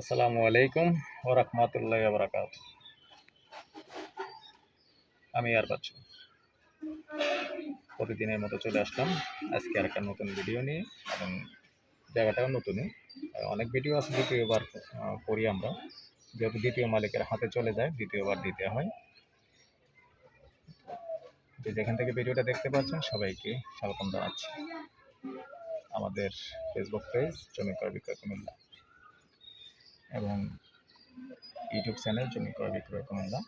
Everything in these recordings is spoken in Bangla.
আসসালামু আলাইকুম ওয়া রাহমাতুল্লাহি ওয়া বারাকাতুহু। আমি আর বাচ্চু প্রতিদিনের মতো চলে আসলাম আজকে আরেকটা নতুন ভিডিও নিয়ে, এবং জায়গাটাও নতুনই। অনেক ভিডিও আছে দ্বিতীয়বার করি আমরা, যেহেতু দ্বিতীয় মালিকের হাতে চলে যায় দ্বিতীয়বার দিতে হয়। যে যেখান থেকে ভিডিওটা দেখতে পাচ্ছেন সবাইকে স্বাগতম জানাচ্ছি আমাদের ফেসবুক পেজ জমি ক্রয় বিক্রয় কুমিল্লা এবং ইউটিউব চ্যানেল জমি ক্রয় বিক্রয় কুমিল্লা।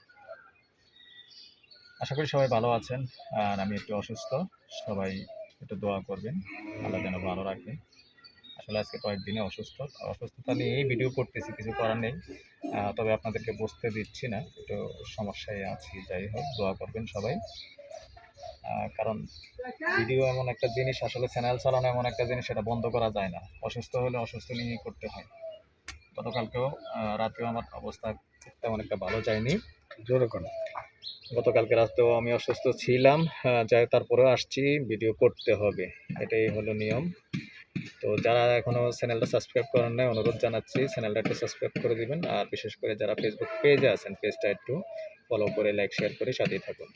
আশা করি সবাই ভালো আছেন, আর আমি একটু অসুস্থ, সবাই একটু দোয়া করবেন, আল্লাহ যেন ভালো রাখে। আসলে আজকে কয়েকদিনে অসুস্থতা নিয়েই ভিডিও করতেছি, কিছু করার নেই। তবে আপনাদেরকে বুঝতে দিচ্ছি না, একটু সমস্যায় আছি। যাই হোক, দোয়া করবেন সবাই। কারণ ভিডিও এমন একটা জিনিস, আসলে চ্যানেল চালানো এমন একটা জিনিস, সেটা বন্ধ করা যায় না। অসুস্থ হলে অসুস্থ নিয়েই করতে হয়। গতকালকেও রাতেও আমার অবস্থা তেমন একটা ভালো যায়নি। গতকালকে রাতেও আমি অসুস্থ ছিলাম, যাই তারপরেও আসছি, ভিডিও করতে হবে, এটাই হলো নিয়ম। তো যারা এখনও চ্যানেলটা সাবস্ক্রাইব করেন নাই, অনুরোধ জানাচ্ছি চ্যানেলটা একটু সাবস্ক্রাইব করে দিবেন। আর বিশেষ করে যারা ফেসবুক পেজে আছেন, পেজটা একটু ফলো করে লাইক শেয়ার করে সাথেই থাকুন।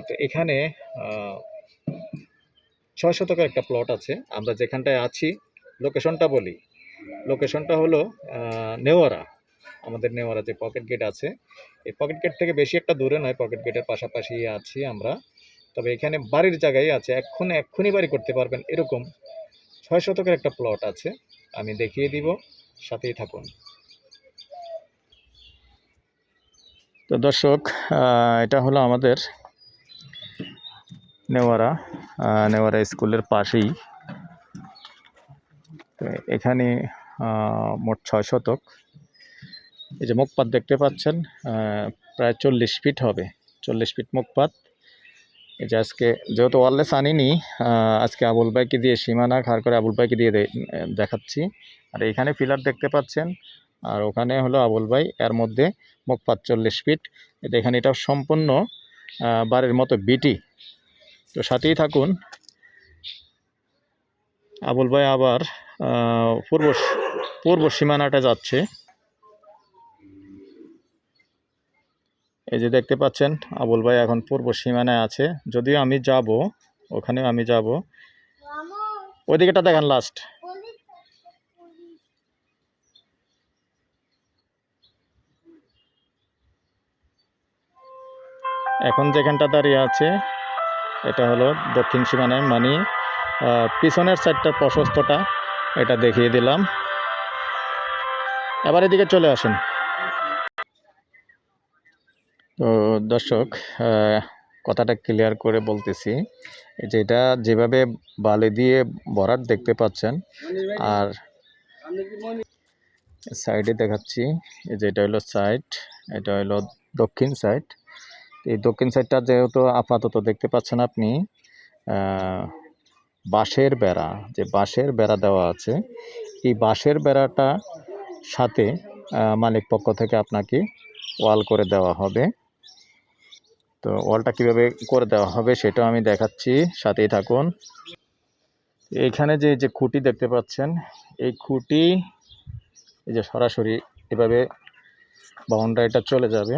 তো এখানে 6 শতকের একটা প্লট আছে। আমরা যেখানটায় আছি, লোকেশনটা বলি, লোকেশনটা হলো নেওয়ারা। আমাদের নেওয়ারা যে পকেট গেট আছে, এই পকেট গেট থেকে বেশি একটা দূরে নয়, পকেট গেটের পাশাপাশি আছি আমরা। তবে এখানে বাড়ির জায়গায় আছে, এক্ষুনি বাড়ি করতে পারবেন এরকম 6 শতকের একটা প্লট আছে, আমি দেখিয়ে দিব, সাথেই থাকুন। তো দর্শক, এটা হলো আমাদের নেওয়ারা স্কুলের পাশেই। তো এখানে মোট 6 শতক। এই যে মুখপাত দেখতে পাচ্ছেন, প্রায় 40 ফিট হবে, 40 ফিট মুখপাত। এই যে আজকে যেহেতু ওয়ারলেস আনিনি, আজকে আবুল ভাইকে দিয়ে সীমানা খাড় করে আবুল ভাইকে দিয়ে দেখাচ্ছি। আর এখানে পিলার দেখতে পাচ্ছেন, আর ওখানে হলো আবুল ভাই, এর মধ্যে মুখপাত 40 ফিট। এখানে এটা সম্পূর্ণ বাড়ির মতো বিটি। তো সাথেই থাকুন। আবুল ভাই আবার পূর্ব সীমানাটা যাচ্ছে। এই যে দেখতে পাচ্ছেন, আবুল ভাই এখন পূর্ব সীমানায় আছে। যদিও আমি যাব, ওখানেও আমি যাব। ওইদিকেটা দেখেন লাস্ট। এখন যেখানটা দাঁড়িয়ে আছে, এটা হলো দক্ষিণ সীমানায়, মানে পিছনের সাইডটার প্রশস্তটা এটা দেখিয়ে দিলাম। এবার এদিকে চলে আসেন। তো দর্শক, কথাটা ক্লিয়ার করে বলতেছি, যে এটা যেভাবে বালি দিয়ে ভরাট দেখতে পাচ্ছেন, আর সাইডে দেখাচ্ছি, এই যে এটা হলো সাইড, এটা হলো দক্ষিণ সাইড। এই দক্ষিণ সাইডটা যেহেতু আপাতত দেখতে পাচ্ছেন আপনি, বাঁশের বেড়া, যে বাঁশের বেড়া দেওয়া আছে, এই বাঁশের বেড়াটা সাথে মালিক পক্ষ থেকে আপনাকে ওয়াল করে দেওয়া হবে। তো ওয়ালটা কিভাবে করে দেওয়া হবে সেটাও আমি দেখাচ্ছি, সাথেই থাকুন। এইখানে যে খুঁটি দেখতে পাচ্ছেন, এই খুঁটি, এই যে সরাসরি এভাবে বাউন্ডারিটা চলে যাবে।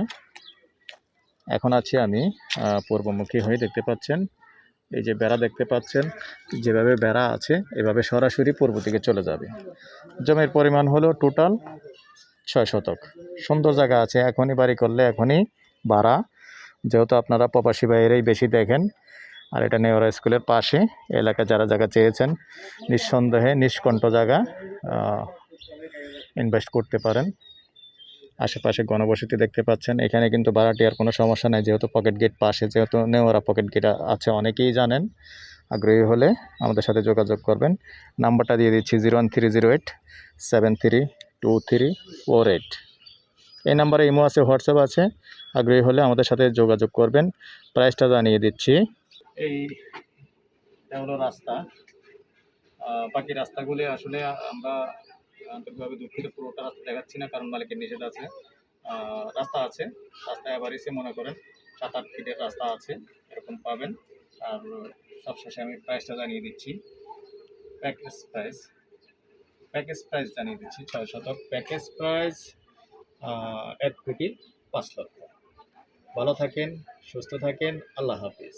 এখন আছি আমি পূর্বমুখী হয়ে, দেখতে পাচ্ছেন এই যে বেড়া দেখতে পাচ্ছেন, যেভাবে বেড়া আছে এভাবে সরাসরি পূর্ব দিকে চলে যাবে। জমির পরিমাণ হলো টোটাল 6 শতক। সুন্দর জায়গা আছে, এখনই বাড়ি করলে এখনই ভাড়া, যেহেতু আপনারা প্রবাসী বাইরেই বেশি দেখেন। আর এটা নেওয়ারা স্কুলের পাশে, এলাকায় যারা জায়গা চেয়েছেন, নিঃসন্দেহে নিষ্কণ্ঠ জায়গা, ইনভেস্ট করতে পারেন। আশেপাশে ঘনবসতি দেখতে পাচ্ছেন, এখানে কিন্তু ভাড়াটিয়ার কোনো সমস্যা নেই, যেহেতু পকেট গেট পাশে, যেহেতু নেওয়ারা পকেট গেট আছে, অনেকেই জানেন। আগ্রহী হলে আমাদের সাথে যোগাযোগ করবেন। নাম্বারটা দিয়ে দিচ্ছি 01308732348। এই নাম্বারে ইমো আছে, হোয়াটসঅ্যাপ আছে, আগ্রহী হলে আমাদের সাথে যোগাযোগ করবেন। প্রাইসটা জানিয়ে দিচ্ছি। এটা হলো রাস্তা। বাকি রাস্তাগুলি আসলে আমরা আন্তরিকভাবে দুঃখিত, পুরোটা রাস্তা দেখাচ্ছি না, কারণ মালিকের নিষেধ আছে। রাস্তা আছে, রাস্তায় আবার এসে মনে করেন 7-8 ফিটের রাস্তা আছে, এরকম পাবেন। আর সবশেষে আমি প্রাইসটা জানিয়ে দিচ্ছি। প্যাকেজ প্যাকেজ প্রাইস জানিয়ে দিচ্ছি। 6 শতক প্যাকেজ প্রাইস ১ কোটি ৫ লক্ষ। ভালো থাকেন, সুস্থ থাকেন। আল্লাহ হাফিজ।